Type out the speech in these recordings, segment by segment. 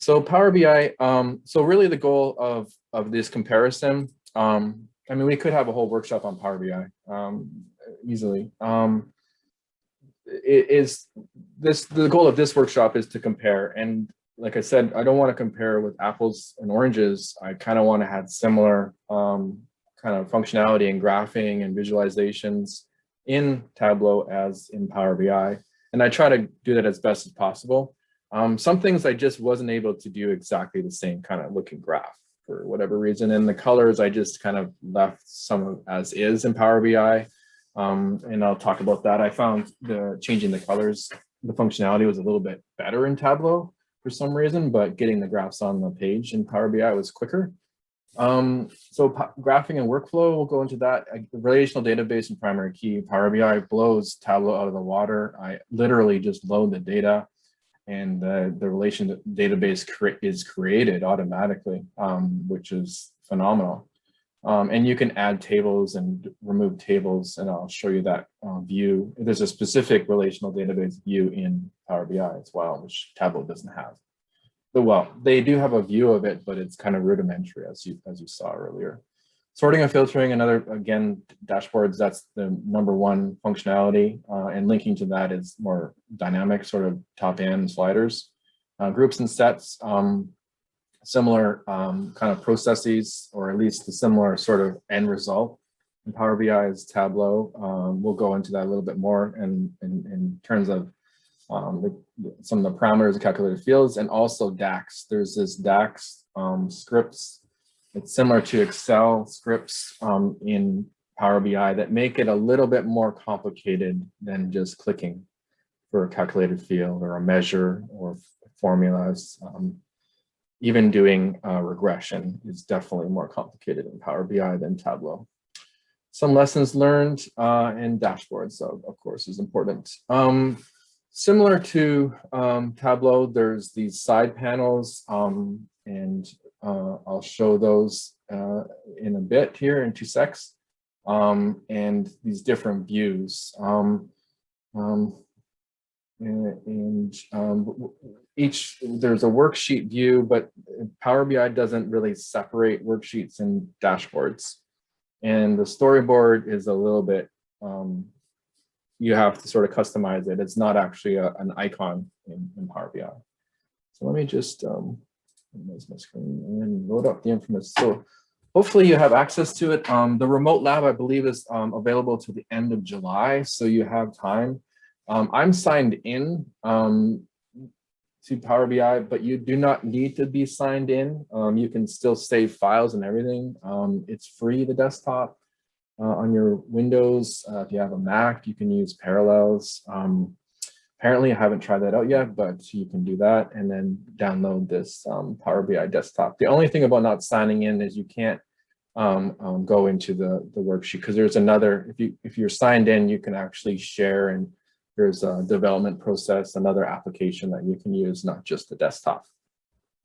So Power BI, so really the goal of this comparison, I mean, we could have a whole workshop on Power BI easily. The goal of this workshop is to compare. And like I said, I don't want to compare with apples and oranges. I kind of want to have similar kind of functionality and graphing and visualizations in Tableau as in Power BI. And I try to do that as best as possible. Some things I just wasn't able to do exactly the same kind of looking graph for whatever reason. And the colors, I just kind of left some as is in Power BI. And I'll talk about that. I found changing the colors, the functionality was a little bit better in Tableau for some reason, but getting the graphs on the page in Power BI was quicker. So graphing and workflow, we'we'll go into that. Relational database and primary key. Power BI blows Tableau out of the water. I literally just load the data and the relational database is created automatically, which is phenomenal. And you can add tables and remove tables, and I'll show you that view. There's a specific relational database view in Power BI as well, which Tableau doesn't have. Well, they do have a view of it, but it's kind of rudimentary, as you saw earlier. Sorting and filtering, another, again, dashboards, that's the #1 functionality, and linking to that is more dynamic, sort of top-end sliders. Groups and sets, similar kind of processes, or at least the similar sort of end result in Power BI is Tableau. We'll go into that a little bit more in terms of some of the parameters of calculated fields, and also DAX. There's this DAX scripts. It's similar to Excel scripts in Power BI that make it a little bit more complicated than just clicking for a calculated field or a measure or formulas. Even doing regression is definitely more complicated in Power BI than Tableau. Some lessons learned and dashboards, so of course, is important. Similar to Tableau, there's these side panels, and I'll show those in a bit here in 2 secs, and these different views. There's a worksheet view, but Power BI doesn't really separate worksheets and dashboards. And the storyboard is a little bit, you have to sort of customize it. It's not actually an icon in Power BI. So let me just minimize my screen and then load up the infamous. So hopefully you have access to it. The remote lab, I believe, is available to the end of July, so you have time. I'm signed in to Power BI, but you do not need to be signed in. You can still save files and everything. It's free, the desktop. On your Windows, if you have a Mac, you can use Parallels. Apparently, I haven't tried that out yet, but you can do that and then download this Power BI desktop. The only thing about not signing in is you can't go into the worksheet, because there's another, if you're signed in, you can actually share, and there's a development process, another application that you can use, not just the desktop.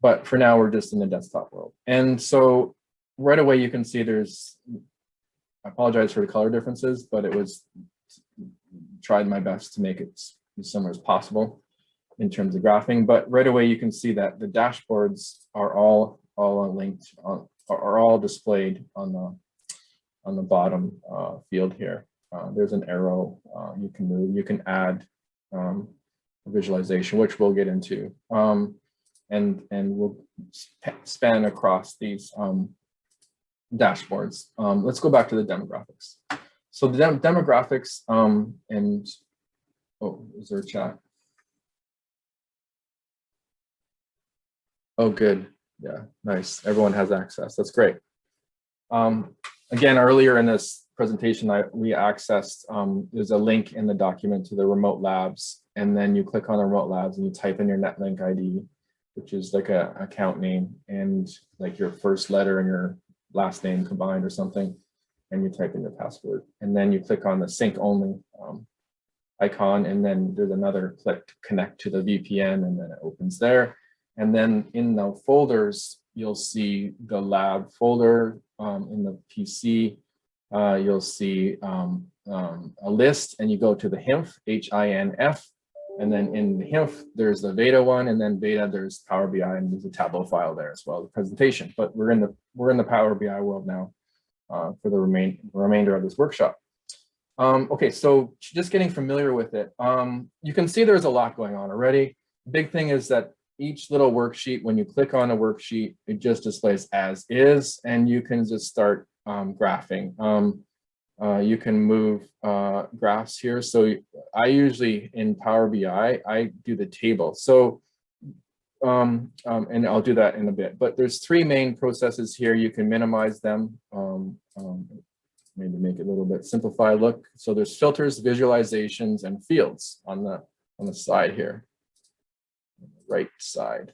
But for now, we're just in the desktop world. And so right away, you can see there's, I apologize for the color differences, but it was tried my best to make it as similar as possible in terms of graphing. But right away, you can see that the dashboards are all linked, are all displayed on the bottom field here. There's an arrow you can move. You can add a visualization, which we'll get into, and we'll span across these dashboards. Let's go back to the demographics. So the demographics, and oh, is there a chat? Oh, good. Yeah, nice. Everyone has access. That's great. Again, earlier in this presentation, we accessed, there's a link in the document to the remote labs, and then you click on the remote labs and you type in your netlink ID, which is like an account name and like your first letter and your last name combined or something, and you type in your password. And then you click on the sync only icon, and then there's another click to connect to the VPN, and then it opens there. And then in the folders, you'll see the lab folder in the PC. You'll see a list, and you go to the HINF, H-I-N-F And then in the HIMF, there's the VADA one, and then VADA, there's Power BI, and there's a Tableau file there as well, the presentation. But we're in the Power BI world now for the remainder of this workshop. Okay, so just getting familiar with it. You can see there's a lot going on already. The big thing is that each little worksheet, when you click on a worksheet, it just displays as is, and you can just start graphing. You can move graphs here. So I usually in Power BI, I do the table. So, and I'll do that in a bit, but there's three main processes here. You can minimize them, maybe make it a little bit simplified look. So there's filters, visualizations, and fields on the side here, on the right side.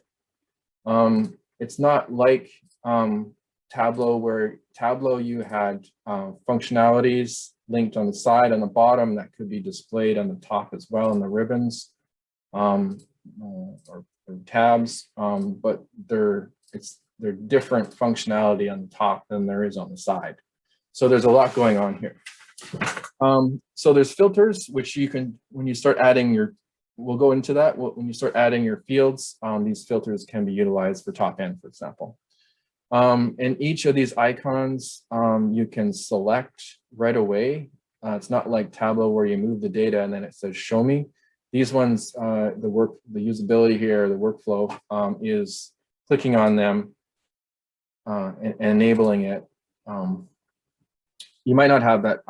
It's not like Tableau, where Tableau you had functionalities linked on the side and the bottom that could be displayed on the top as well in the ribbons or tabs, but they're different functionality on the top than there is on the side. So there's a lot going on here. So there's filters, which you can, when you start adding your, we'll go into that, when you start adding your fields, these filters can be utilized for top end, for example. And each of these icons, you can select right away. It's not like Tableau where you move the data and then it says show me. These ones, the usability here, the workflow is clicking on them and enabling it. You might not have that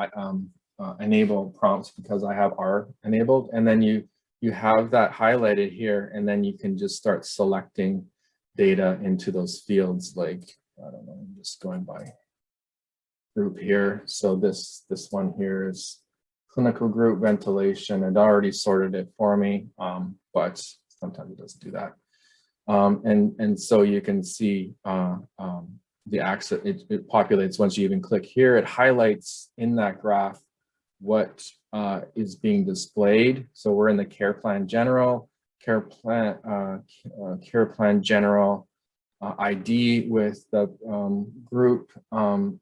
enable prompts because I have R enabled, and then you have that highlighted here, and then you can just start selecting data into those fields. Like, I don't know, I'm just going by group here. So this one here is clinical group ventilation. It already sorted it for me, but sometimes it doesn't do that. And so you can see the access, it populates once you even click here. It highlights in that graph what is being displayed. So we're in the care plan general, care plan general ID with the group.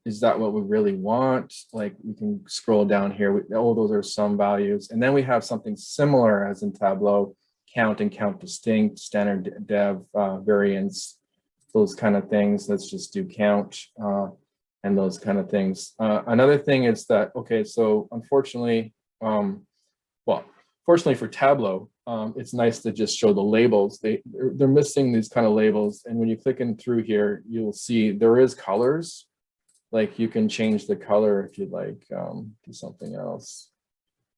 Is that what we really want? Like, we can scroll down here. Oh, those are some values. And then we have something similar as in Tableau, count and count distinct, standard dev, variance, those kind of things. Let's just do count and those kind of things. Another thing is that, okay, so unfortunately, fortunately for Tableau, it's nice to just show the labels. They're missing these kind of labels. And when you click in through here, you'll see there is colors. Like, you can change the color if you'd like, do something else.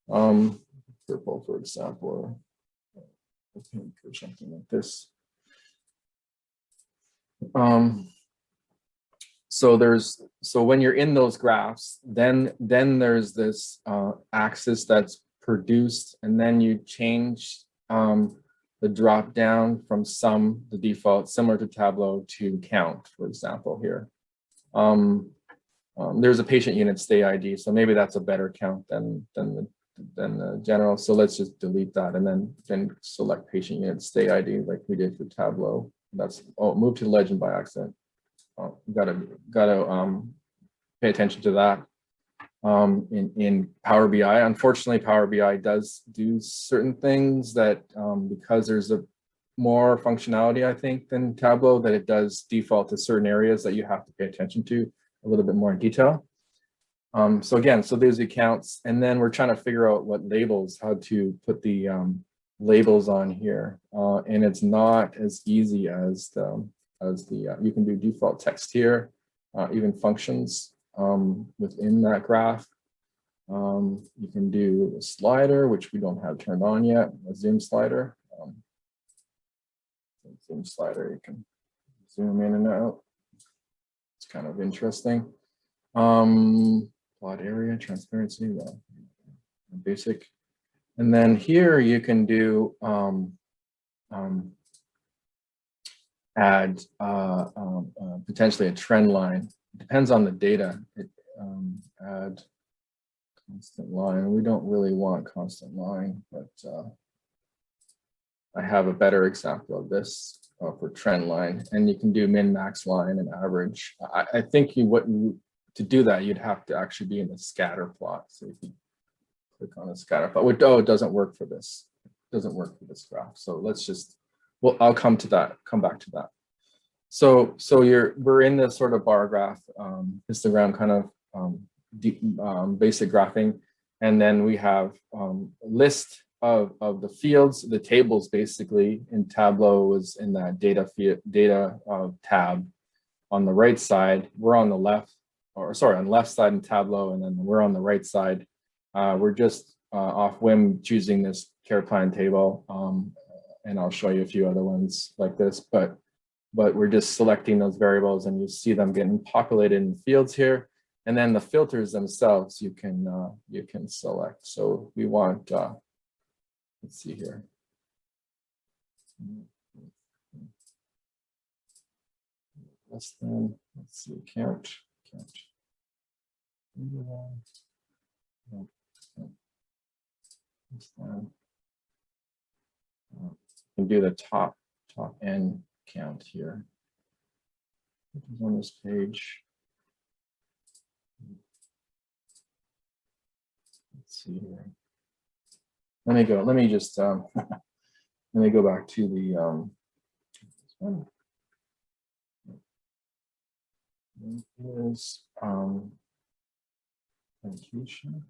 Purple, for example, or pink or something like this. So when you're in those graphs, then there's this axis that's produced, and then you change the drop down from sum, the default, similar to Tableau, to count, for example, here. There's a patient unit stay ID, so maybe that's a better count than the general. So let's just delete that and then select patient unit stay ID like we did for Tableau. That's, oh, move to legend by accident. Oh, gotta pay attention to that. In Power BI, unfortunately, Power BI does do certain things that because there's more functionality, I think, than Tableau, that it does default to certain areas that you have to pay attention to a little bit more in detail. So again, so there's the accounts, and then we're trying to figure out what labels, how to put the labels on here, and it's not as easy as you can do default text here, even functions within that graph. You can do a slider, which we don't have turned on yet, a zoom slider. Zoom slider, you can zoom in and out. It's kind of interesting. Plot area, transparency, well, basic. And then here you can do add potentially a trend line. Depends on the data. Add constant line. We don't really want constant line, but I have a better example of this for trend line. And you can do min, max line, and average. I think to do that, you'd have to actually be in the scatter plot. So if you click on a scatter plot, oh, it doesn't work for this. doesn't work for this graph. So let's just, well, I'll come back to that. So we're in this sort of bar graph histogram kind of basic graphing, and then we have a list of the fields, the tables basically in Tableau was in that data tab on the right side. We're on the left, or sorry, on the left side in Tableau, and then we're on the right side. We're just off whim choosing this care plan table, and I'll show you a few other ones like this, but we're just selecting those variables, and you see them getting populated in fields here. And then the filters themselves you can select. So we want let's see here. Less than, let's see, count. Can do the top n count here. On this page. Let's see here. Let me just let me go back to the this one. Here's education.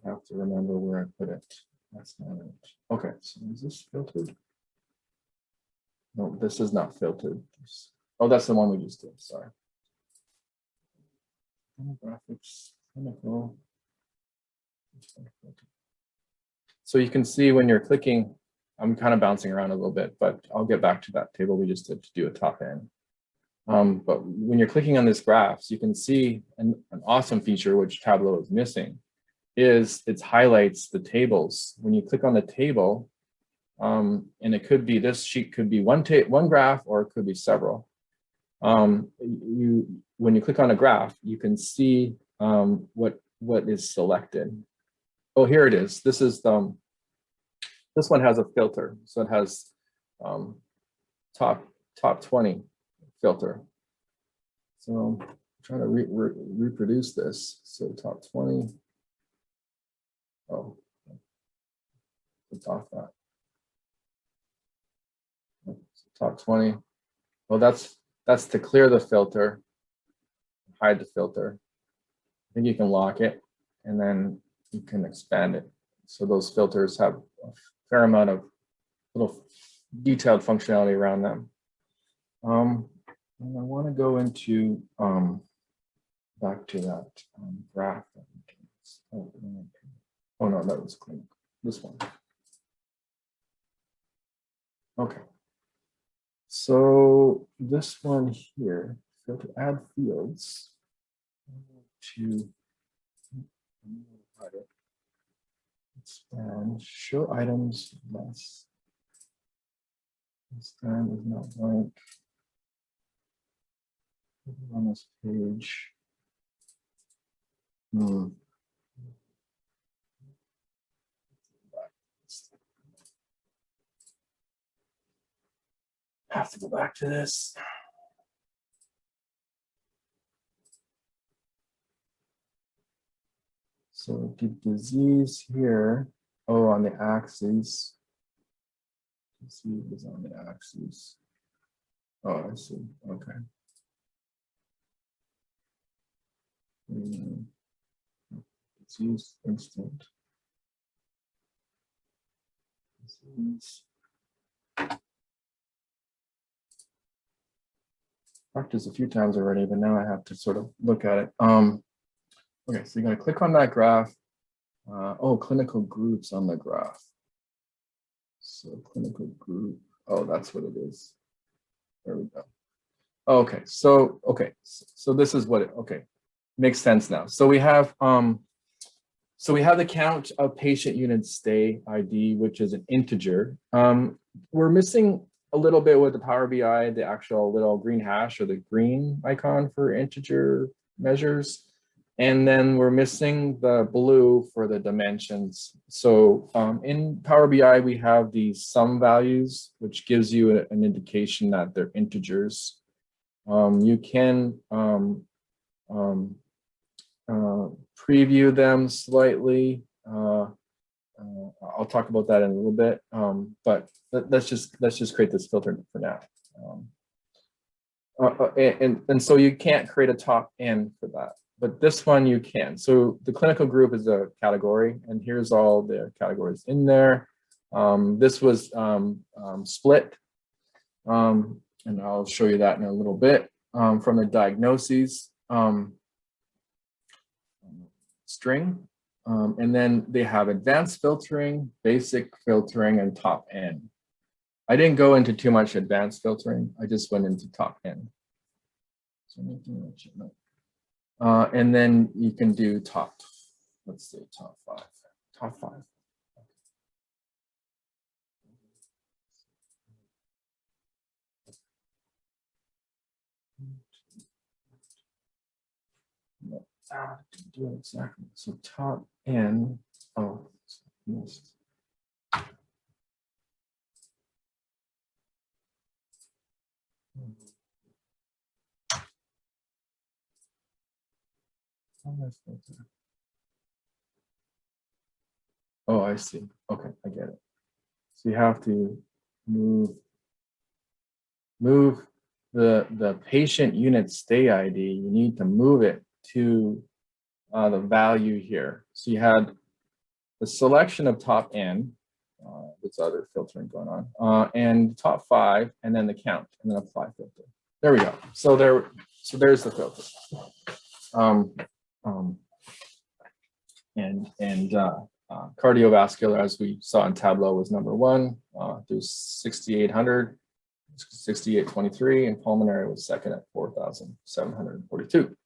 I have to remember where I put it. That's not it. Okay, so is this filtered? No, this is not filtered. Oh, that's the one we just did. Sorry. Demographics, clinical. So you can see when you're clicking, I'm kind of bouncing around a little bit, but I'll get back to that table we just did to do a top end. But when you're clicking on this graphs, you can see an awesome feature which Tableau is missing, is it highlights the tables. When you click on the table, and it could be, this sheet could be one graph, or it could be several. When you click on a graph, you can see what is selected. Oh, here it is. This is this one has a filter, so it has top 20 filter. So I'm trying to reproduce this. So top 20. Oh, it's off that. Top 20. Well, that's to clear the filter, hide the filter. I think you can lock it, and then you can expand it. So those filters have a fair amount of little detailed functionality around them. And I want to go into back to that graph. Oh no, that was clean. This one. Okay. So this one here, filter add fields to expand, show items less. This time is not blank. On this page. I have to go back to this. So the disease here, oh, on the axis. Disease is on the axis. Oh, I see. Okay. Disease instant. Disease. Practiced a few times already, but now I have to sort of look at it. Okay, so you're going to click on that graph. Oh, clinical groups on the graph. So clinical group. Oh, that's what it is. There we go. Okay, so this is what it. Okay, makes sense now. So we have the count of patient unit stay ID, which is an integer. We're missing a little bit with the Power BI, the actual little green hash or the green icon for integer measures. And then we're missing the blue for the dimensions. So in Power BI, we have these sum values, which gives you an indication that they're integers. You can preview them slightly I'll talk about that in a little bit, but let's just create this filter for now. And so you can't create a top N for that, but this one you can. So the clinical group is a category, and here's all the categories in there. This was split, and I'll show you that in a little bit. From the diagnoses string, and then they have advanced filtering, basic filtering, and top N. I didn't go into too much advanced filtering. I just went into top N. And then you can do top, let's say top 5. Top 5. Do it exactly. So top N. Oh, missed. Oh, I see. Okay, I get it. So you have to move the patient unit stay ID. You need to move it to the value here. So you had the selection of top N, there's other filtering going on, and top 5, and then the count, and then apply filter. There we go. So there's the filter. Cardiovascular, as we saw in Tableau, was number 1. There's 6,800, 6,823, and pulmonary was second at 4,742.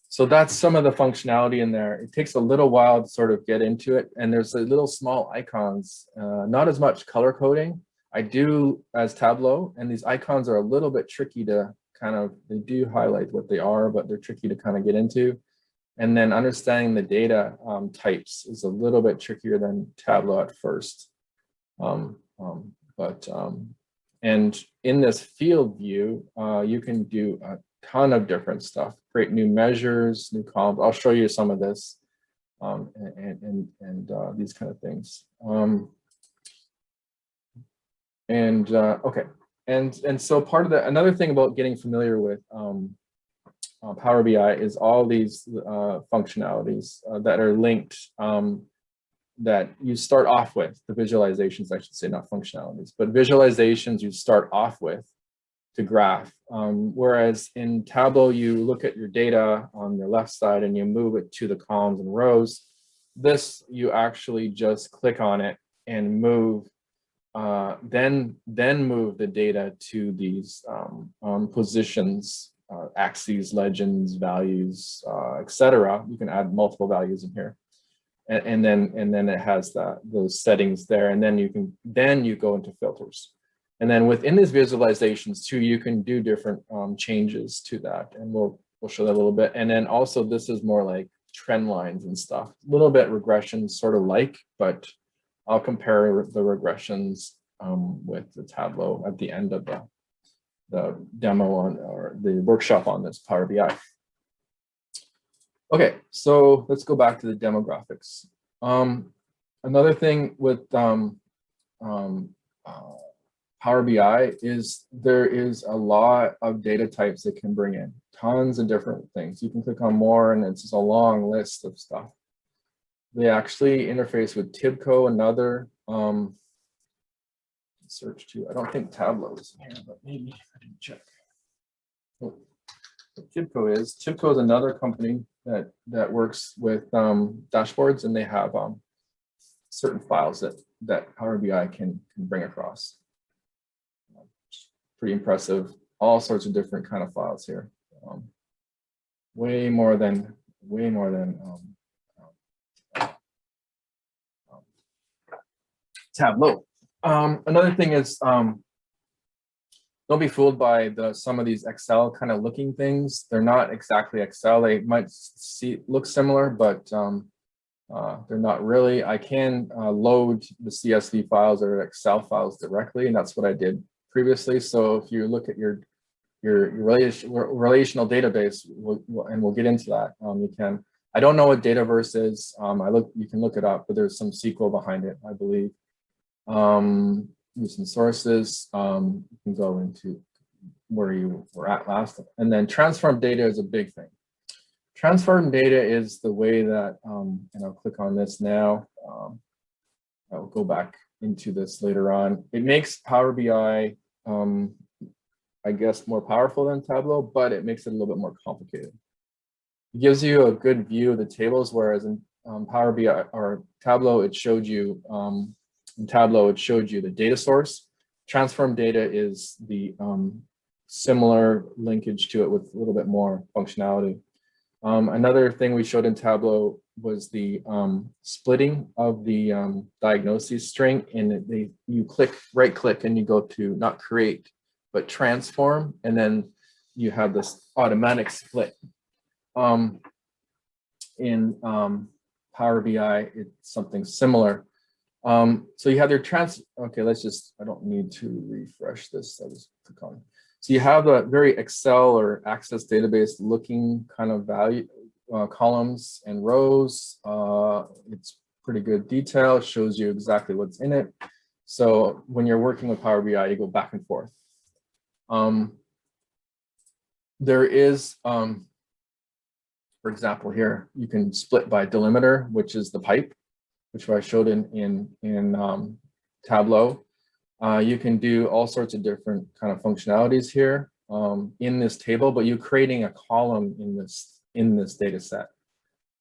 So that's some of the functionality in there. It takes a little while to sort of get into it, and there's a little small icons, not as much color coding. I do as Tableau, and these icons are a little bit tricky to kind of, they do highlight what they are, but they're tricky to kind of get into. And then understanding the data types is a little bit trickier than Tableau at first. And in this field view, you can do a ton of different stuff, create new measures, new columns. I'll show you some of this and these kind of things. Okay, and so part of the, another thing about getting familiar with Power BI is all these functionalities that are linked, that you start off with, the visualizations, I should say, not functionalities, but visualizations you start off with to graph. Whereas in Tableau, you look at your data on your left side and you move it to the columns and rows. This, you actually just click on it and move, then move the data to these positions, axes, legends, values, etc. You can add multiple values in here. And then it has those settings there, and then you go into filters. And then within these visualizations too, you can do different changes to that, and we'll show that a little bit. And then also this is more like trend lines and stuff, a little bit regressions sort of like, but I'll compare the regressions with the Tableau at the end of the demo on, or the workshop on this Power BI. Okay, so let's go back to the demographics. Another thing with Power BI is there is a lot of data types it can bring in, tons of different things. You can click on more and it's just a long list of stuff. They actually interface with TIBCO, another search too. I don't think Tableau is in here, but maybe I didn't check. Oh, TIBCO is another company that works with dashboards, and they have certain files that Power BI can bring across. Pretty impressive. All sorts of different kind of files here. Way more than Tableau. Another thing is, don't be fooled by some of these Excel kind of looking things. They're not exactly Excel. They might look similar, but they're not really. I can load the CSV files or Excel files directly, and that's what I did previously. So if you look at your relational database, and we'll get into that, you can I don't know what Dataverse is. You can look it up, but there's some SQL behind it, I believe. There's some sources. You can go into where you were at last. And then transform data is a big thing. Transform data is the way that, and I'll click on this now. I'll go back into this later on. It makes Power BI, I guess, more powerful than Tableau, but it makes it a little bit more complicated. It gives you a good view of the tables, whereas in Power BI or Tableau, it showed you, in Tableau, it showed you the data source. Transform data is the similar linkage to it with a little bit more functionality. Another thing we showed in Tableau was the splitting of the diagnoses string, and you right click and you go to not create, but transform, and then you have this automatic split. In Power BI, it's something similar. So you have your okay, I don't need to refresh this. I'll just click on. So you have a very Excel or Access database looking kind of value columns and rows. It's pretty good detail. It shows you exactly what's in it. So when you're working with Power BI, you go back and forth. There is, for example, here you can split by delimiter, which is the pipe, which I showed in Tableau. You can do all sorts of different kind of functionalities here in this table, but you're creating a column in this data set,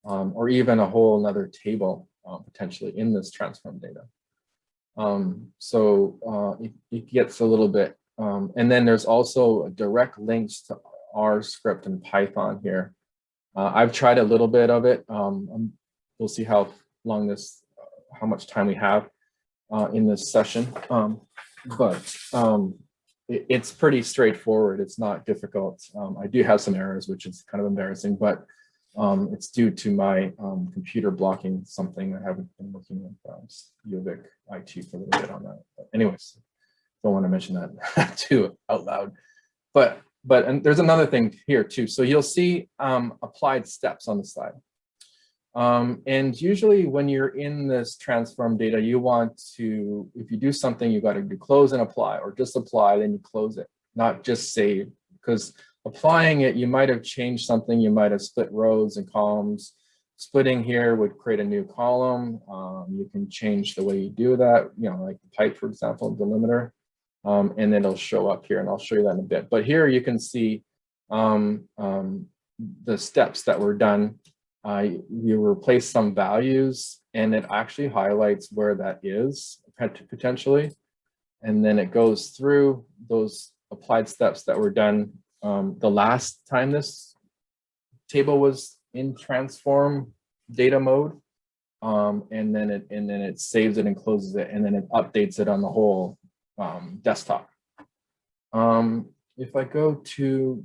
or even a whole another table potentially in this transform data. It gets a little bit, and then there's also direct links to R script and Python here. I've tried a little bit of it. We'll see how much time we have in this session. It's pretty straightforward. It's not difficult. I do have some errors, which is kind of embarrassing, but it's due to my computer blocking something. I haven't been looking at UVic IT for a little bit on that. But anyways, don't want to mention that too out loud. And there's another thing here too. So you'll see applied steps on the side. And usually when you're in this transform data, you want to, if you do something, you got to do close and apply, or just apply, then you close it, not just save. Because applying it, you might have changed something. You might have split rows and columns. Splitting here would create a new column. You can change the way you do that, like the pipe, for example, delimiter. And then it'll show up here, and I'll show you that in a bit. But here you can see the steps that were done. You replace some values, and it actually highlights where that is potentially. And then it goes through those applied steps that were done the last time this table was in transform data mode. And then it saves it and closes it, and then it updates it on the whole desktop. If I go to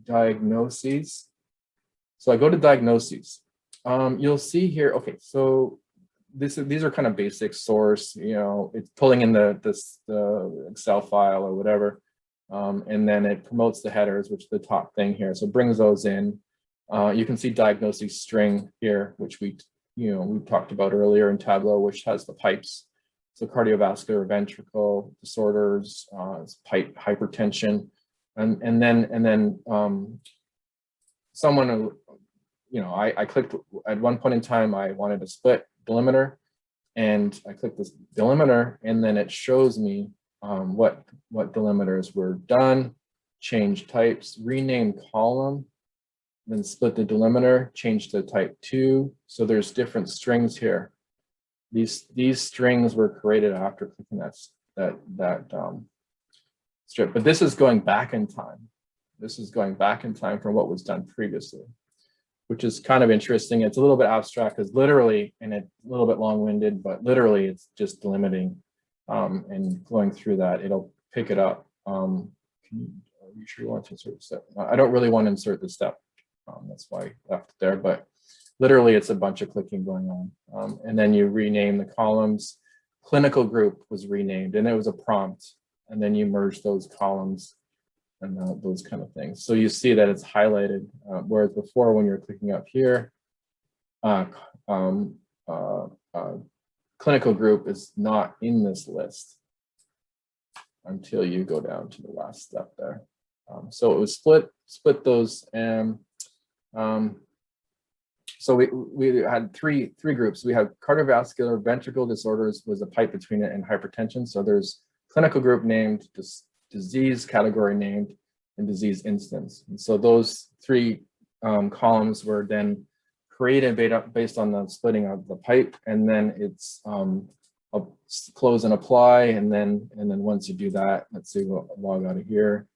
diagnoses, so I go to diagnoses, you'll see here, okay, so these are kind of basic source, it's pulling in the Excel file or whatever, and then it promotes the headers, which is the top thing here, so it brings those in. You can see diagnoses string here, which we talked about earlier in Tableau, which has the pipes. So cardiovascular, ventricle disorders, pipe hypertension, and then someone, I clicked at one point in time, I wanted to split delimiter, and I clicked this delimiter, and then it shows me what delimiters were done, change types, rename column, then split the delimiter, change to type 2. So there's different strings here. These strings were created after clicking that strip, but this is going back in time. This is going back in time from what was done previously, which is kind of interesting. It's a little bit abstract because literally, and it's a little bit long-winded, but literally it's just delimiting and going through that. It'll pick it up. Are you sure you want to insert the step? I don't really want to insert the step. That's why I left it there, but literally it's a bunch of clicking going on. And then you rename the columns. Clinical group was renamed, and it was a prompt. And then you merge those columns. and those kind of things. So you see that it's highlighted, whereas before when you're clicking up here, clinical group is not in this list until you go down to the last step there. So it was split those, and so we had three groups. We had cardiovascular ventricle disorders was a pipe between it and hypertension. So there's clinical group named, disease category named, and disease instance. And so those three columns were then created based on the splitting of the pipe, and then it's close and apply, and then once you do that, let's see, we'll log out of here.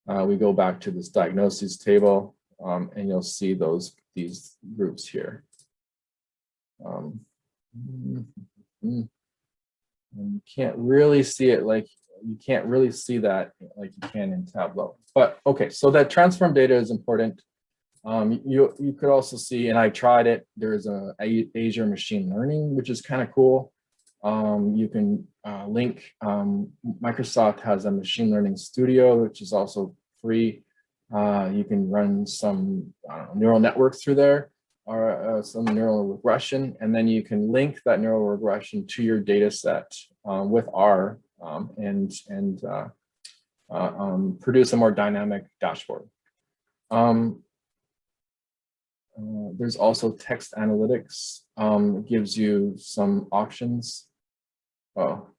We go back to this diagnoses table, and you'll see these groups here. And you can't really see it like you can't really see that like you can in Tableau. But okay, so that transform data is important. You could also see, and I tried it, there's a Azure machine learning, which is kind of cool. You can link, Microsoft has a machine learning studio, which is also free. You can run some neural networks through there, or some neural regression, and then you can link that neural regression to your data set with R, and produce a more dynamic dashboard. There's also text analytics, gives you some options. Oh,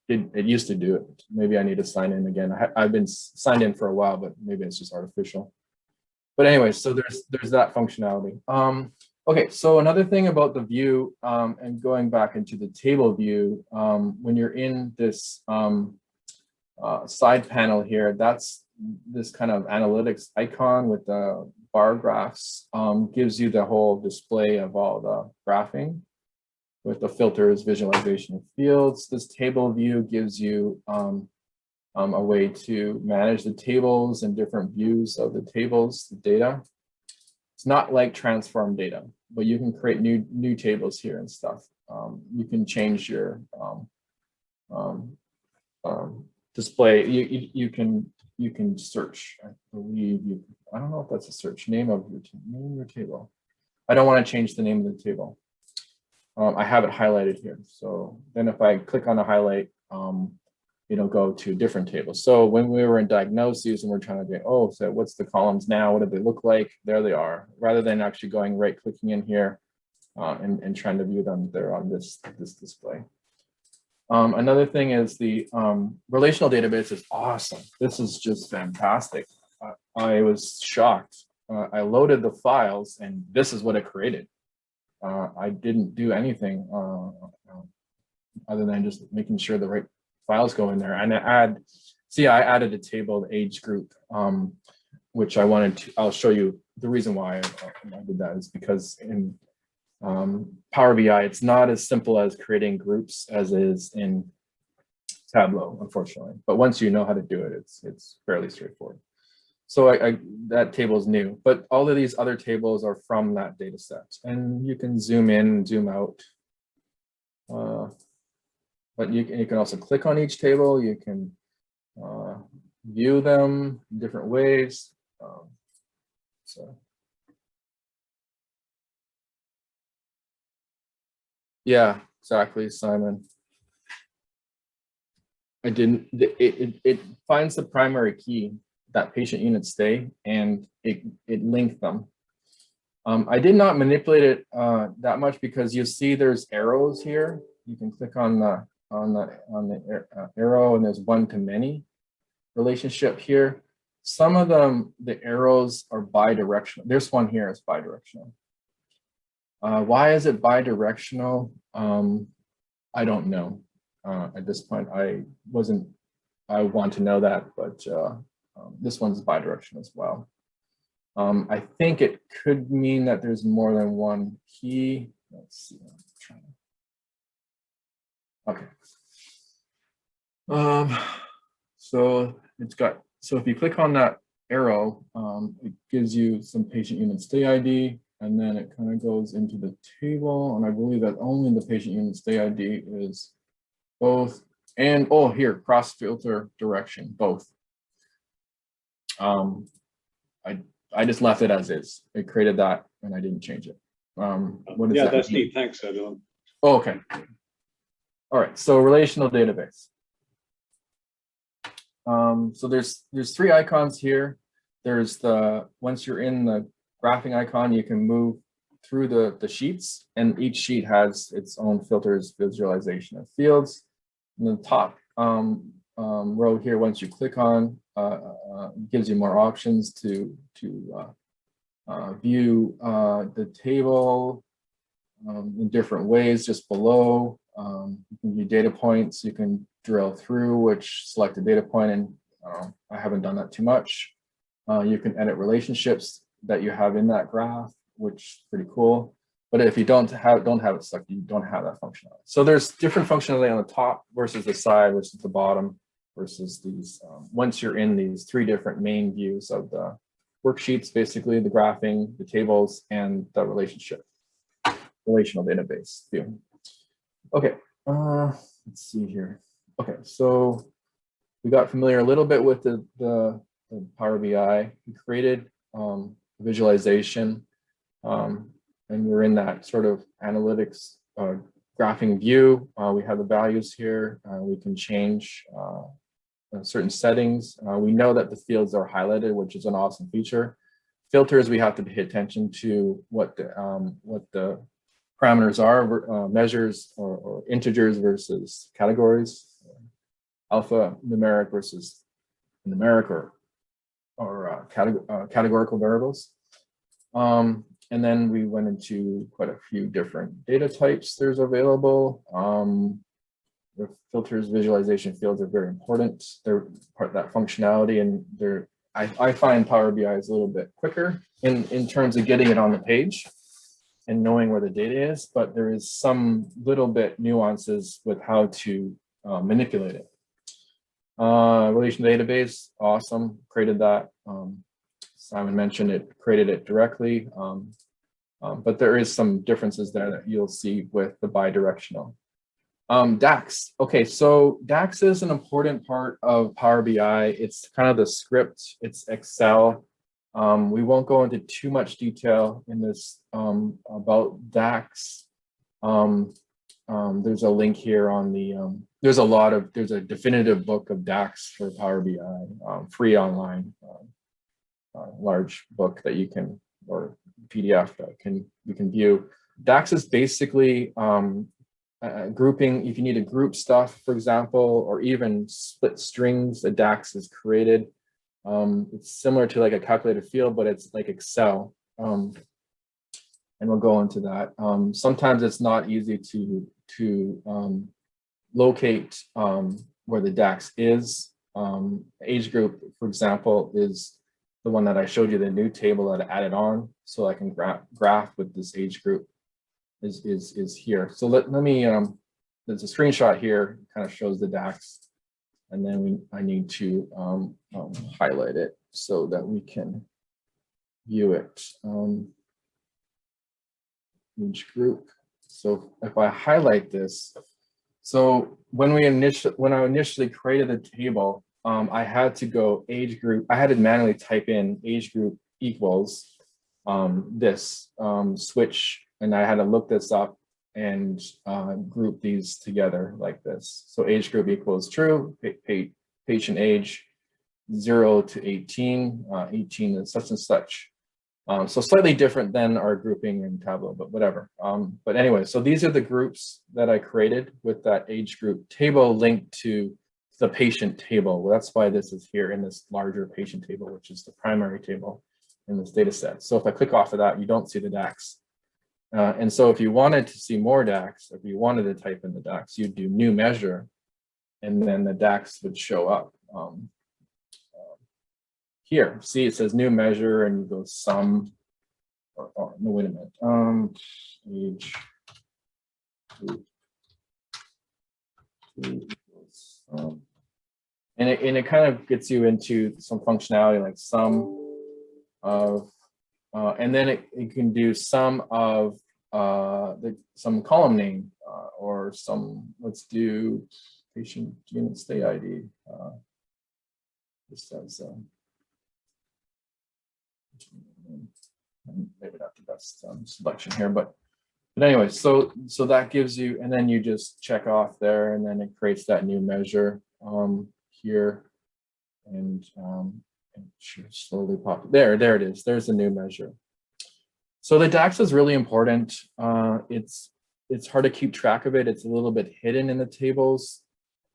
it used to do it. Maybe I need to sign in again. I've been signed in for a while, but maybe it's just artificial. But anyway, so there's that functionality. Okay, so another thing about the view, and going back into the table view, when you're in this side panel here, that's this kind of analytics icon with the bar graphs, gives you the whole display of all the graphing with the filters, visualization of fields. This table view gives you a way to manage the tables and different views of the tables, the data. It's not like transform data, but you can create new tables here and stuff. You can change your display. You can search. I believe I don't know if that's a search. Name your table. I don't want to change the name of the table. I have it highlighted here. So then if I click on the highlight, it'll go to different tables. So when we were in diagnoses and we're trying to get, oh, so what's the columns now? What do they look like? There they are. Rather than actually going right clicking in here and trying to view them, they're on this display. Another thing is the relational database is awesome. This is just fantastic. I was shocked. I loaded the files and this is what it created. I didn't do anything other than just making sure the right files go in there. And I added a table, the age group, which I wanted to, I'll show you the reason why I did that is because in Power BI, it's not as simple as creating groups as is in Tableau, unfortunately. But once you know how to do it, it's fairly straightforward. So that table is new, but all of these other tables are from that data set, and you can zoom in, zoom out. But you can also click on each table. You can view them in different ways. Yeah, exactly, Simon. It finds the primary key, that patient unit stay, and it linked them. I did not manipulate it that much because you see there's arrows here. You can click on the arrow, and there's one-to-many relationship here. Some of them, the arrows are bidirectional. This one here is bidirectional. Why is it bidirectional? I don't know. At this point, I want to know that, but this one's bidirectional as well. I think it could mean that there's more than one key. Let's see. Okay. So if you click on that arrow, it gives you some patient unit stay ID, and then it kind of goes into the table. And I believe that only the patient unit stay ID is both And oh, here, cross filter direction, both. I just left it as is. It created that and I didn't change it. What is yeah, that? that's neat. Thanks, Dillon. Oh, okay. All right, so relational database. So there's three icons here. There's once you're in the graphing icon, you can move through the sheets, and each sheet has its own filters, visualization of fields. And the top row here, once you click on, gives you more options to view the table in different ways. Just below, you can view data points. You can drill through, which select a data point, and I haven't done that too much. You can edit relationships that you have in that graph, which is pretty cool. But if you don't have it selected, you don't have that functionality. So there's different functionality on the top versus the side versus the bottom versus these. Once you're in these three different main views of the worksheets, basically the graphing, the tables, and the relational database view. Okay, let's see here. Okay, so we got familiar a little bit with the Power BI. We created visualization, and we're in that sort of analytics graphing view. We have the values here. We can change certain settings. We know that the fields are highlighted, which is an awesome feature. Filters, we have to pay attention to what the parameters are, measures or integers versus categories, alpha numeric versus numeric or categorical variables. And then we went into quite a few different data types there's available. The filters, visualization fields are very important. They're part of that functionality, and I find Power BI is a little bit quicker in terms of getting it on the page and knowing where the data is, but there is some little bit nuances with how to manipulate it. Relational database, awesome, created that. Simon mentioned it, created it directly, but there is some differences there that you'll see with the bidirectional. DAX, okay, so DAX is an important part of Power BI. It's kind of the script, it's Excel. We won't go into too much detail in this about DAX. There's a link here on the, there's a definitive book of DAX for Power BI, free online, large book that you can, or PDF that you can view. DAX is basically grouping. If you need to group stuff, for example, or even split strings, a DAX is created. It's similar to like a calculated field, but it's like Excel. And we'll go into that. Sometimes it's not easy to locate where the DAX is. Age group, for example, is the one that I showed you, the new table that I added on, so I can graph with this age group is here. So let me, there's a screenshot here, kind of shows the DAX, and then I need to highlight it so that we can view it. Age group. So if I highlight this, so when I initially created the table, I had to go age group. I had to manually type in age group equals this switch, and I had to look this up and group these together like this. So age group equals true, patient age 0 to 18, 18 is such and such. So slightly different than our grouping in Tableau, but whatever. But anyway, so these are the groups that I created with that age group table linked to the patient table. Well, that's why this is here in this larger patient table, which is the primary table in this data set. So if I click off of that, you don't see the DAX. And so if you wanted to see more DAX, if you wanted to type in the DAX, you'd do new measure, and then the DAX would show up. Here, see, it says new measure, and you go sum, no, wait a minute, age group. And it kind of gets you into some functionality like sum of, and then it can do sum of some column name or some, let's do patient unit stay ID. This says, maybe not the best selection here, but anyway, so that gives you, and then you just check off there, and then it creates that new measure here, and it should slowly pop. There it is. There's the new measure. So the DAX is really important. It's hard to keep track of it. It's a little bit hidden in the tables.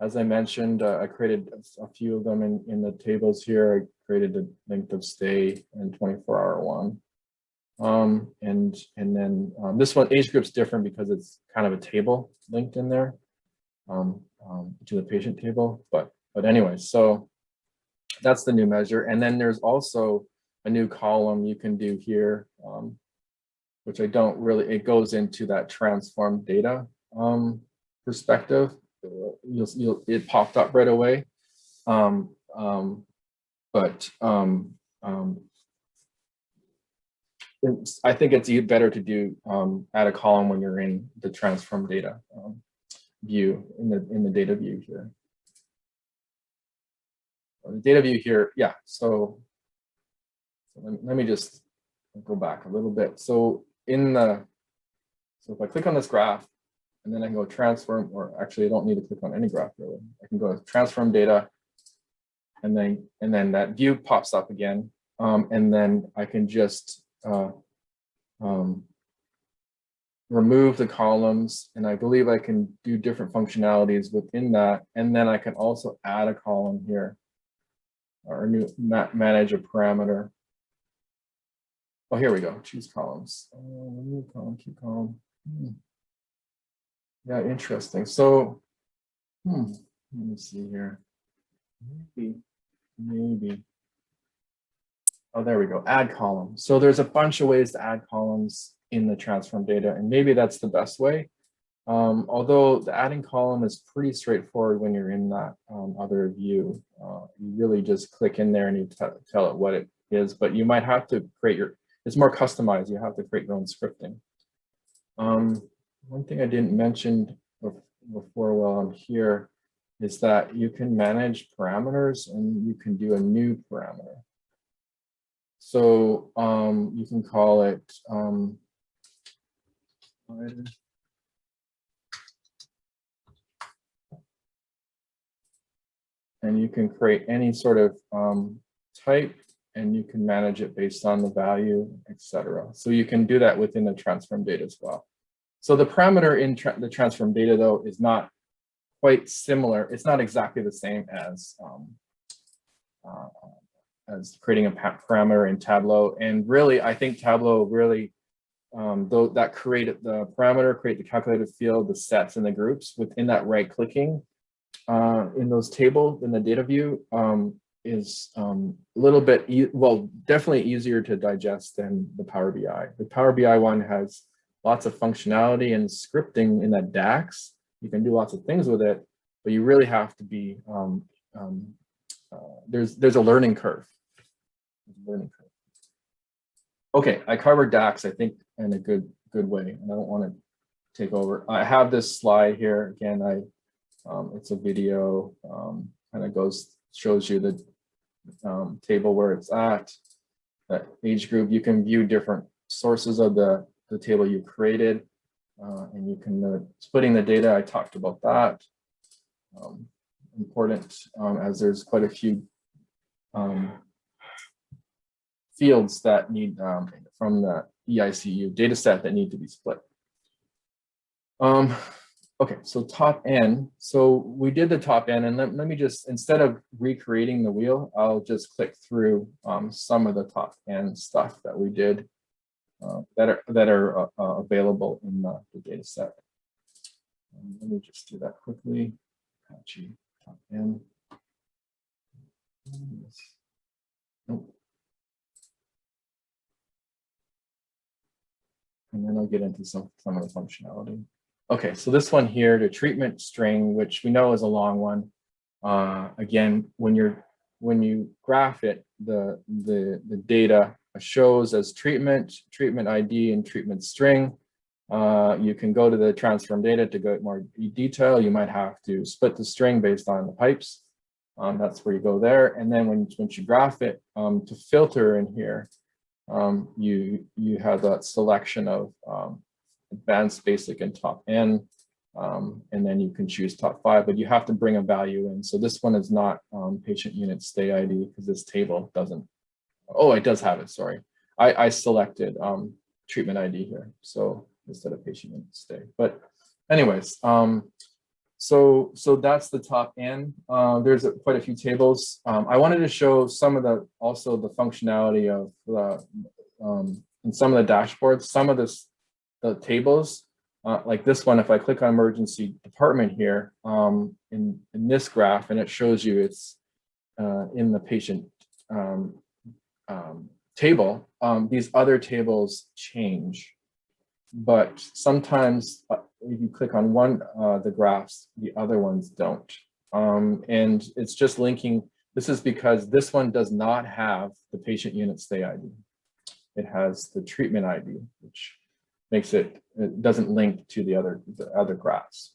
As I mentioned, I created a few of them in the tables here. I created the length of stay and 24-hour one. And then this one, age group's different because it's kind of a table linked in there to the patient table. But anyway, so that's the new measure. And then there's also a new column you can do here, which I don't really, it goes into that transform data perspective. It popped up right away. I think it's better to do add a column when you're in the transform data view in the data view here. The data view here, yeah. So let me just go back a little bit. So if I click on this graph, and then I can go transform, or actually I don't need to click on any graph really. I can go to transform data, and then that view pops up again, and then I can just remove the columns, and I believe I can do different functionalities within that, and then I can also add a column here, or manage a parameter. Oh, here we go. Choose columns. Remove column, keep column. Yeah, interesting. So, let me see here. Maybe. Oh, there we go. Add column. So there's a bunch of ways to add columns in the transform data, and maybe that's the best way. Although the adding column is pretty straightforward when you're in that other view. You really just click in there and you tell it what it is, but you might have to create it's more customized. You have to create your own scripting. One thing I didn't mention before while I'm here is that you can manage parameters and you can do a new parameter. So you can call it and you can create any sort of type, and you can manage it based on the value, etc. So you can do that within the transform data as well. So the parameter in the transform data, though, is not quite similar. It's not exactly the same as creating a parameter in Tableau. And really, I think Tableau really, though that created the parameter, create the calculated field, the sets and the groups within that right clicking in those tables in the data view is a little bit, definitely easier to digest than the Power BI. The Power BI one has lots of functionality and scripting in that DAX. You can do lots of things with it, but you really have to be, there's a learning curve. Okay, I covered DAX, I think, in a good way, and I don't want to take over. I have this slide here. Again, it's a video, kind of shows you the table where it's at, that age group. You can view different sources of the table you created, and you can splitting the data. I talked about that. Important, as there's quite a few fields that need from the EICU data set that need to be split. Okay, so top N. So we did the top N, and let me just, instead of recreating the wheel, I'll just click through some of the top N stuff that we did that are available in the data set. Let me just do that quickly. Apache top N. Nope. And then I'll get into some of the functionality. Okay, so this one here, the treatment string, which we know is a long one. Again, when you graph it, the data shows as treatment ID, and treatment string. You can go to the transform data to go more detail. You might have to split the string based on the pipes. That's where you go there. And then once you graph it, to filter in here, you have that selection of advanced, basic, and top N. And then you can choose top 5, but you have to bring a value in. So this one is not patient unit stay ID because this table doesn't. Oh, it does have it. Sorry, I selected treatment ID here, so instead of patient unit stay. But anyways, so that's the top N. There's quite a few tables. I wanted to show some of the also the functionality of in some of the dashboards. Some of the tables. Like this one, if I click on emergency department here in this graph, and it shows you it's in the patient table, these other tables change. But sometimes if you click on one the graphs, the other ones don't. And it's just linking. This is because this one does not have the patient unit stay ID. It has the treatment ID, which makes it doesn't link to the other graphs.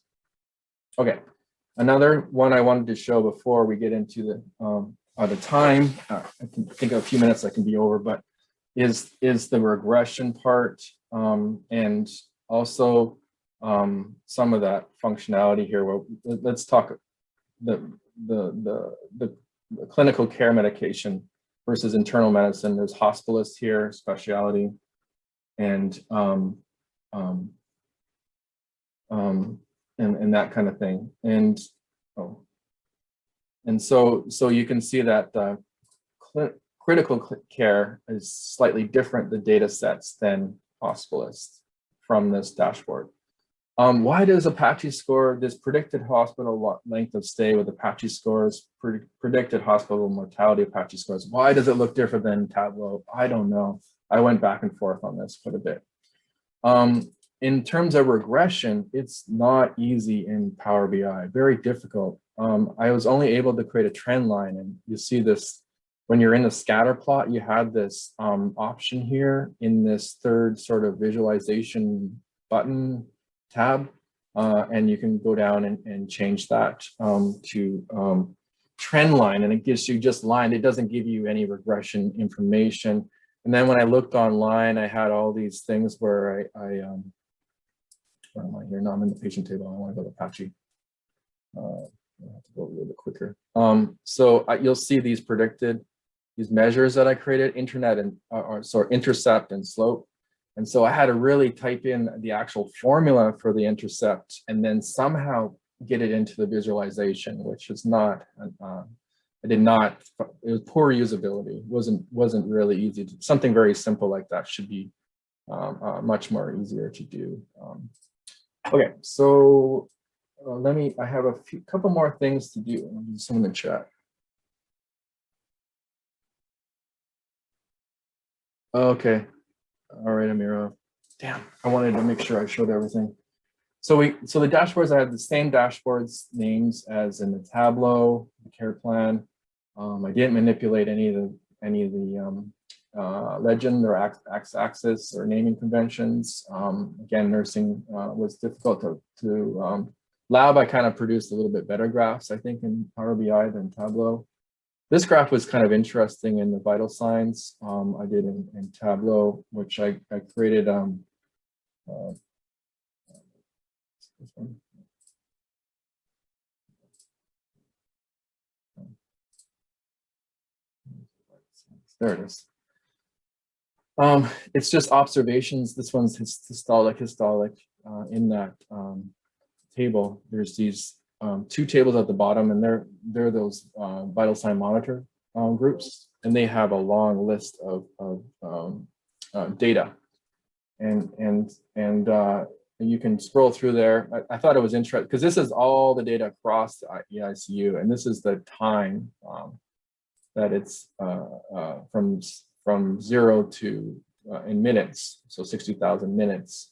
Okay, another one I wanted to show before we get into the time. I can think of a few minutes I can be over, but is the regression part and also some of that functionality here. Well, let's talk the clinical care medication versus internal medicine. There's hospitalist here, specialty, and that kind of thing. And so you can see that critical care is slightly different, the data sets, than hospitalists from this dashboard. Why does Apache score this predicted hospital length of stay with Apache scores, predicted hospital mortality Apache scores? Why does it look different than Tableau? I don't know. I went back and forth on this quite a bit. In terms of regression, it's not easy in Power BI, very difficult. I was only able to create a trend line, and you see this when you're in the scatter plot, you have this option here in this third sort of visualization button tab, and you can go down and change that to trend line, and it gives you just line. It doesn't give you any regression information. And then when I looked online, I had all these things where where am I here? No, I'm in the patient table. I want to go to Apache. I'll have to go a little bit quicker. So you'll see these measures that I created, intercept and slope. And so I had to really type in the actual formula for the intercept and then somehow get it into the visualization, which is not, it was poor usability. Wasn't really easy. Something very simple like that should be much more easier to do. Okay, so I have a couple more things to do. I'll do some in the chat. Okay, all right, Amira. Damn, I wanted to make sure I showed everything. So the dashboards, I have the same dashboards names as in the Tableau, the care plan. I didn't manipulate any of the legend or axis or naming conventions. Again, nursing was difficult to lab. I kind of produced a little bit better graphs, I think, in Power BI than Tableau. This graph was kind of interesting in the vital signs. I did in Tableau, which I created. This one. There it is. It's just observations. This one's systolic. In that table, there's these two tables at the bottom, and they're those vital sign monitor groups, and they have a long list of data, and you can scroll through there. I thought it was interesting because this is all the data across the ICU, and this is the time that it's from 0 to in minutes, so 60,000 minutes.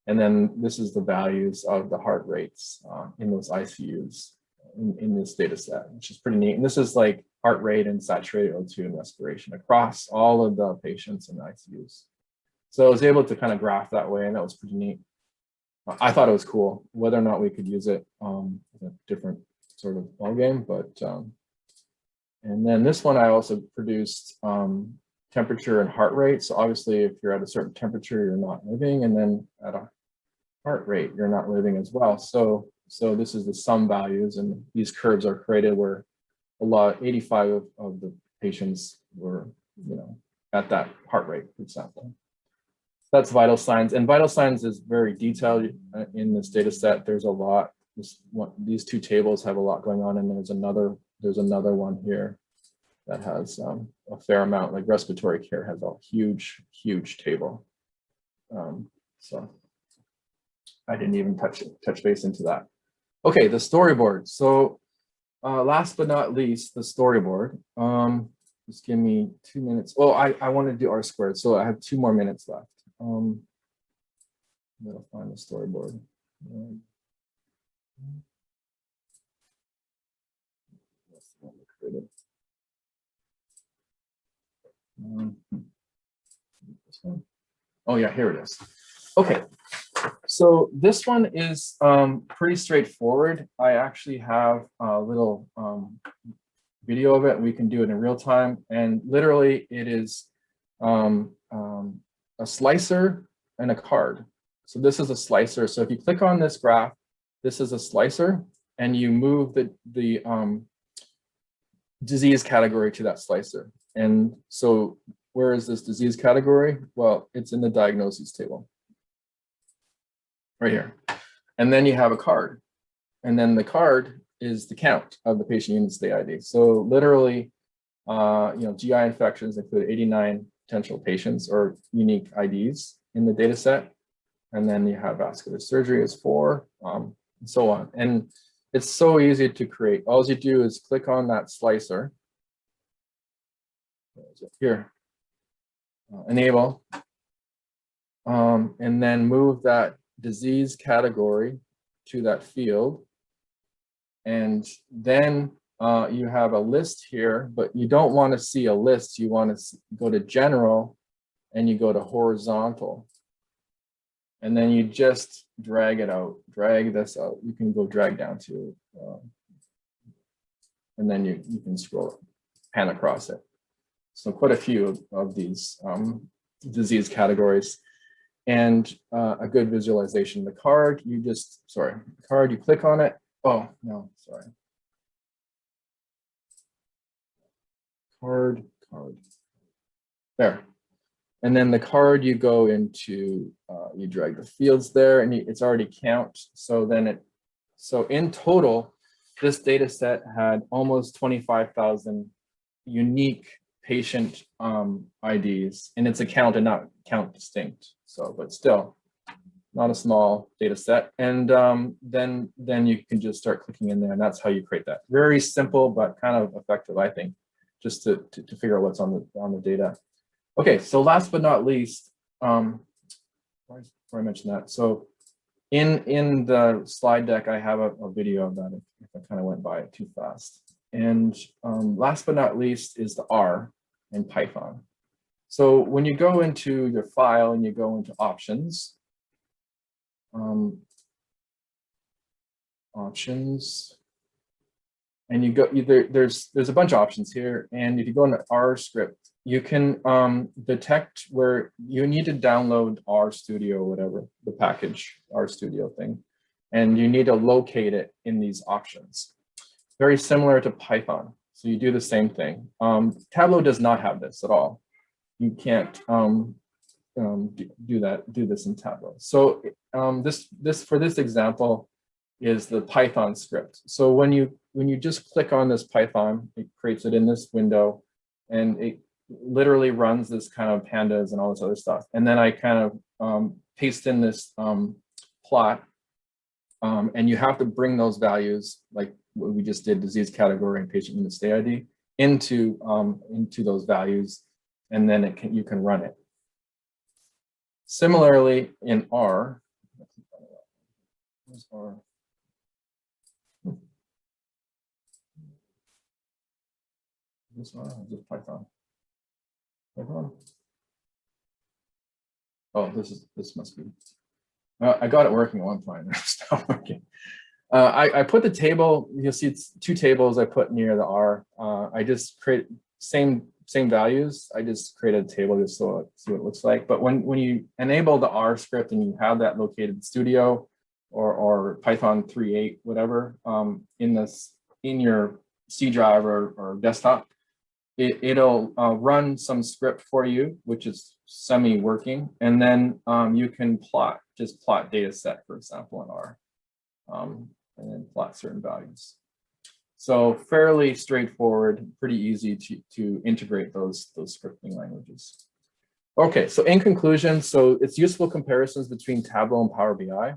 And then this is the values of the heart rates in those ICUs in this data set, which is pretty neat. And this is like heart rate and saturated O2 and respiration across all of the patients in the ICUs. So I was able to kind of graph that way, and that was pretty neat. I thought it was cool. Whether or not we could use it is a different sort of ballgame, but and then this one I also produced temperature and heart rate. So obviously if you're at a certain temperature, you're not living, and then at a heart rate, you're not living as well. So this is the sum values, and these curves are created where 85 of the patients were, at that heart rate, for example. That's vital signs, and vital signs is very detailed in this data set. There's a lot. These two tables have a lot going on, and there's another one here that has a fair amount. Like respiratory care has a huge table. So I didn't even touch base into that. Okay, the storyboard. So last but not least, the storyboard. Just give me 2 minutes. Oh, I want to do R squared, so I have 2 more minutes left. I'm gonna find the storyboard. Oh yeah, here it is. Okay, so this one is pretty straightforward. I actually have a little video of it. We can do it in real time, and literally it is a slicer and a card. So this is a slicer. So if you click on this graph, this is a slicer, and you move the disease category to that slicer. And so where is this disease category? Well, it's in the diagnoses table right here. And then you have a card, and then the card is the count of the patient unit stay ID. So literally, GI infections include 89 potential patients or unique IDs in the data set. And then you have vascular surgery is 4, and so on. And it's so easy to create. All you do is click on that slicer. Here, enable, and then move that disease category to that field. And then you have a list here, but you don't want to see a list. You want to go to general, and you go to horizontal. And then you just drag it out, drag this out. You can go drag down to, and then you can scroll, pan across it. So quite a few of these disease categories, and a good visualization. The card, you click on it. Oh, no, sorry. Card. There. And then the card, you go into, you drag the fields there, and it's already count. So then so in total, this data set had almost 25,000 unique patient IDs, and it's a count and not count distinct. So, but still, not a small data set. And then you can just start clicking in there, and that's how you create that. Very simple, but kind of effective, I think, just to figure out what's on the data. Okay, so last but not least, before I mention that, so in the slide deck, I have a video of that if I kind of went by it too fast. And last but not least is the R in Python. So when you go into your file and you go into options, and you go, there's a bunch of options here. And if you go into R script, you can detect where you need to download RStudio, whatever, the package, RStudio thing. And you need to locate it in these options. Very similar to Python. So you do the same thing. Tableau does not have this at all. You can't do this in Tableau. So for this example is the Python script. So when you just click on this Python, it creates it in this window, and it literally runs this kind of pandas and all this other stuff. And then I kind of paste in this plot, and you have to bring those values, like what we just did, disease category and patient unit stay ID, into those values, and then you can run it. Similarly in R, where's R? This one, or just Python? Python? Oh, this must be. I got it working at one point. It's not working. I put the table, you'll see it's two tables I put near the R. I just create same values. I just created a table just so see what it looks like. But when you enable the R script and you have that located in Studio or Python 3.8, whatever, in your C drive or desktop, it'll run some script for you, which is semi-working, and then you can just plot data set, for example, in R, and then plot certain values. So fairly straightforward, pretty easy to integrate those scripting languages. Okay, so in conclusion, so it's useful comparisons between Tableau and Power BI.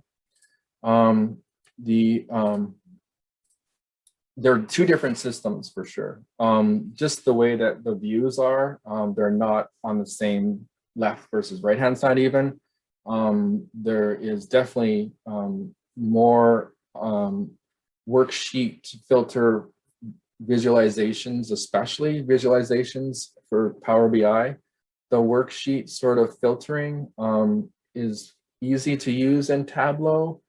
They're two different systems for sure. Just the way that the views are, they're not on the same left versus right-hand side even. There is definitely more worksheet filter visualizations, especially visualizations for Power BI. The worksheet sort of filtering is easy to use in Tableau.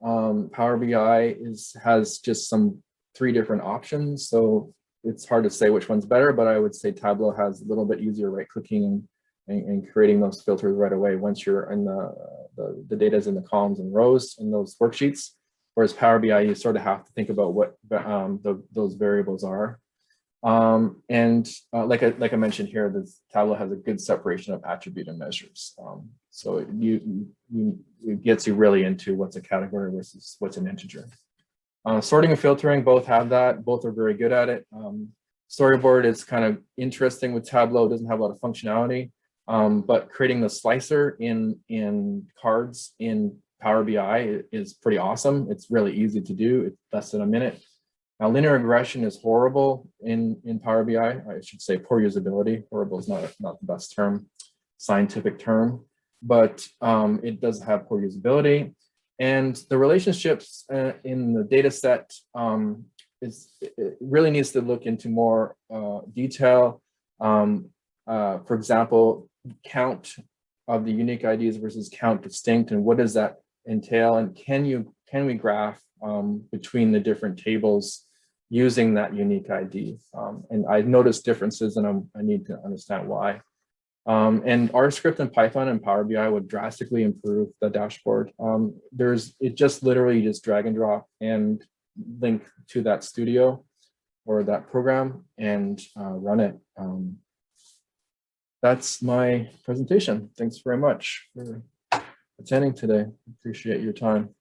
Power BI has just some 3 different options, so it's hard to say which one's better, but I would say Tableau has a little bit easier right-clicking and creating those filters right away once you're in the data's in the columns and rows in those worksheets. Whereas Power BI, you sort of have to think about what those variables are. Like I mentioned here, this Tableau has a good separation of attribute and measures. So it gets you really into what's a category versus what's an integer. Sorting and filtering both have that. Both are very good at it. Storyboard is kind of interesting with Tableau. It doesn't have a lot of functionality, but creating the slicer in cards in Power BI is pretty awesome. It's really easy to do. It's less than a minute. Now, linear regression is horrible in Power BI. I should say poor usability. Horrible is not the best term, scientific term, but it does have poor usability. And the relationships in the data set it really needs to look into more detail. For example, count of the unique IDs versus count distinct, and what does that entail? And can we graph between the different tables using that unique ID? And I've noticed differences, and I need to understand why. And R script and Python and Power BI would drastically improve the dashboard. It just literally just drag and drop and link to that studio or that program and run it. That's my presentation. Thanks very much for attending today. Appreciate your time.